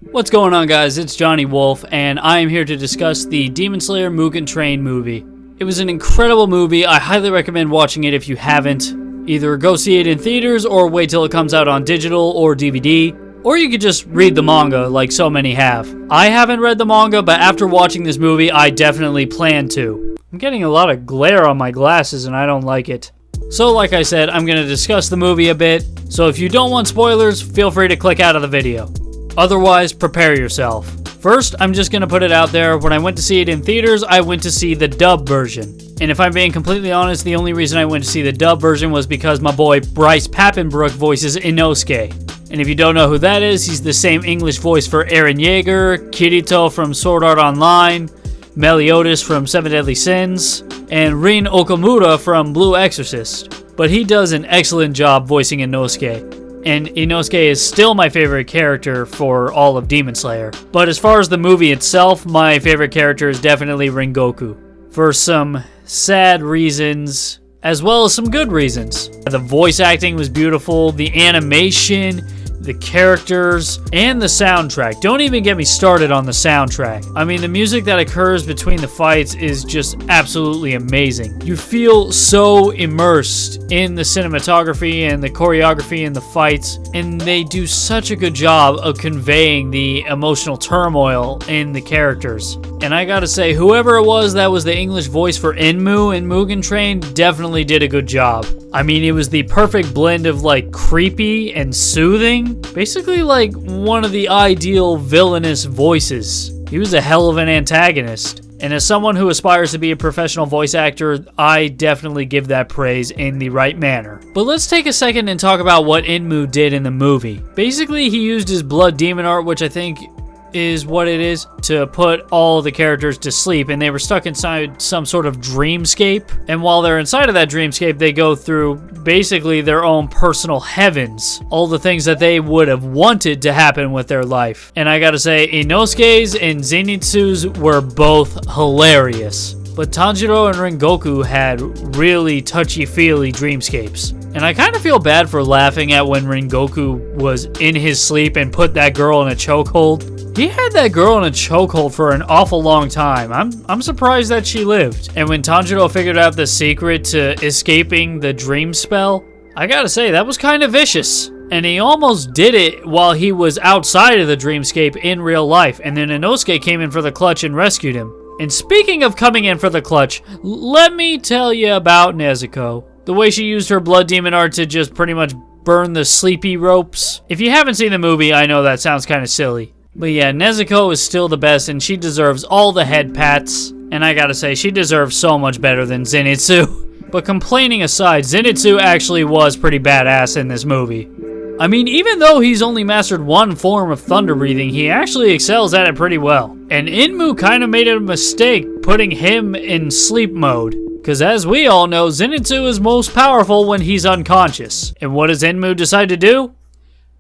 What's going on, guys? It's Johnny Wolf, and I am here to discuss the Demon Slayer Mugen Train movie. It was an incredible movie. I highly recommend watching it if you haven't. Either go see it in theaters or wait till it comes out on digital or DVD, or you could just read the manga like so many have. I haven't read the manga, but after watching this movie, I definitely plan to. I'm getting a lot of glare on my glasses and I don't like it. So like I said, I'm going to discuss the movie a bit, so if you don't want spoilers, feel free to click out of the video. Otherwise, prepare yourself. First, I'm just going to put it out there, when I went to see it in theaters, I went to see the dub version. And if I'm being completely honest, the only reason I went to see the dub version was because my boy Bryce Papenbrook voices Inosuke. And if you don't know who that is, he's the same English voice for Eren Yeager, Kirito from Sword Art Online, Meliodas from Seven Deadly Sins, and Rin Okamura from Blue Exorcist. But he does an excellent job voicing Inosuke. And Inosuke is still my favorite character for all of Demon Slayer. But as far as the movie itself, my favorite character is definitely Rengoku. For some sad reasons, as well as some good reasons. The voice acting was beautiful, the animation, the characters, and the soundtrack. Don't even get me started on the soundtrack. I mean, the music that occurs between the fights is just absolutely amazing. You feel so immersed in the cinematography and the choreography and the fights, and they do such a good job of conveying the emotional turmoil in the characters. And I gotta say, whoever it was that was the English voice for Enmu in Mugen Train definitely did a good job. I mean, it was the perfect blend of like creepy and soothing. Basically like one of the ideal villainous voices. He was a hell of an antagonist. And as someone who aspires to be a professional voice actor, I definitely give that praise in the right manner. But let's take a second and talk about what Enmu did in the movie. Basically, he used his blood demon art, which I think is what it is, to put all the characters to sleep, and they were stuck inside some sort of dreamscape. And while they're inside of that dreamscape, they go through basically their own personal heavens, all the things that they would have wanted to happen with their life. And I gotta say, Inosuke's and Zenitsu's were both hilarious. But Tanjiro and Rengoku had really touchy-feely dreamscapes. And I kind of feel bad for laughing at when Rengoku was in his sleep and put that girl in a chokehold. He had that girl in a chokehold for an awful long time. I'm surprised that she lived. And when Tanjiro figured out the secret to escaping the dream spell, I gotta say, that was kind of vicious. And he almost did it while he was outside of the dreamscape in real life. And then Inosuke came in for the clutch and rescued him. And speaking of coming in for the clutch, let me tell you about Nezuko. The way she used her blood demon art to just pretty much burn the sleepy ropes. If you haven't seen the movie, I know that sounds kind of silly. But yeah, Nezuko is still the best, and she deserves all the head pats. And I gotta say, she deserves so much better than Zenitsu. But complaining aside, Zenitsu actually was pretty badass in this movie. I mean, even though he's only mastered one form of thunder breathing, he actually excels at it pretty well. And Enmu kind of made a mistake putting him in sleep mode. Because as we all know, Zenitsu is most powerful when he's unconscious. And what does Enmu decide to do?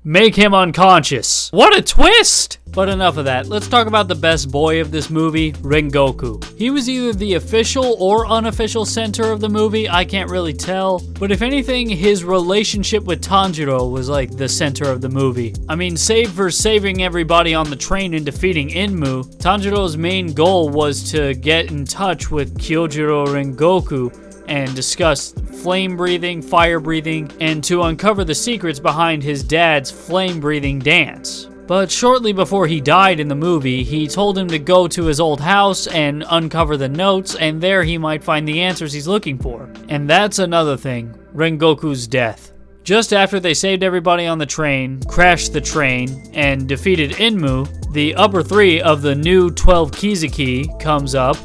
Make him unconscious. What a twist! But enough of that. Let's talk about the best boy of this movie, Rengoku. He was either the official or unofficial center of the movie, I can't really tell. But if anything, his relationship with Tanjiro was like the center of the movie. I mean, save for saving everybody on the train and defeating Enmu, Tanjiro's main goal was to get in touch with Kyojuro Rengoku and discuss flame breathing, fire breathing, and to uncover the secrets behind his dad's flame breathing dance. But shortly before he died in the movie, he told him to go to his old house and uncover the notes, and there he might find the answers he's looking for. And that's another thing, Rengoku's death. Just after they saved everybody on the train, crashed the train, and defeated Enmu, the upper three of the new 12 Kizuki comes up.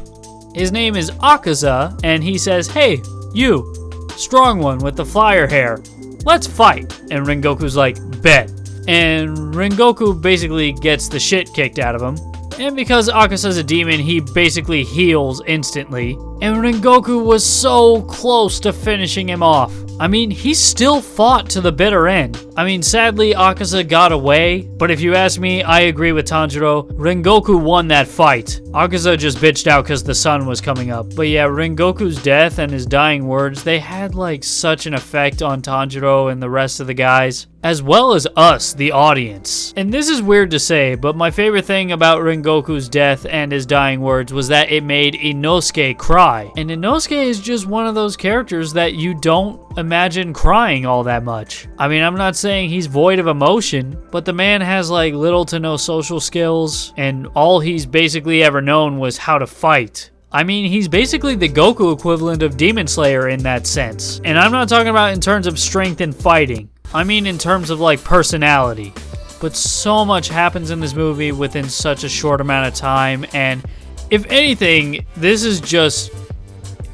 His name is Akaza, and he says, "Hey, you, strong one with the flyer hair, let's fight." And Rengoku's like, "Bet." And Rengoku basically gets the shit kicked out of him. And because Akaza's a demon, he basically heals instantly. And Rengoku was so close to finishing him off. I mean, he still fought to the bitter end. I mean, sadly, Akaza got away. But if you ask me, I agree with Tanjiro. Rengoku won that fight. Akaza just bitched out because the sun was coming up. But yeah, Rengoku's death and his dying words, they had like such an effect on Tanjiro and the rest of the guys. as well as us, the audience. And this is weird to say, but my favorite thing about Rengoku's death and his dying words was that it made Inosuke cry. And Inosuke is just one of those characters that you don't imagine crying all that much. I mean, I'm not saying he's void of emotion, but the man has like little to no social skills, and all he's basically ever known was how to fight. I mean, he's basically the Goku equivalent of Demon Slayer in that sense. And I'm not talking about in terms of strength and fighting. I mean in terms of like personality. But so much happens in this movie within such a short amount of time, and if anything, this is just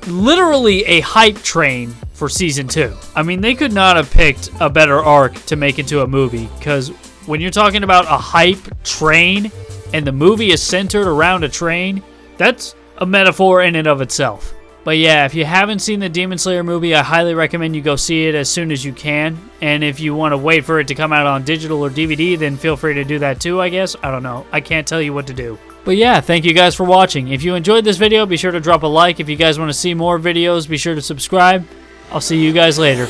literally a hype train for season 2. I mean, they could not have picked a better arc to make into a movie, because when you're talking about a hype train and the movie is centered around a train, that's a metaphor in and of itself. But yeah, if you haven't seen the Demon Slayer movie, I highly recommend you go see it as soon as you can. And if you want to wait for it to come out on digital or DVD, then feel free to do that too, I guess. I don't know. I can't tell you what to do. But yeah, thank you guys for watching. If you enjoyed this video, be sure to drop a like. If you guys want to see more videos, be sure to subscribe. I'll see you guys later.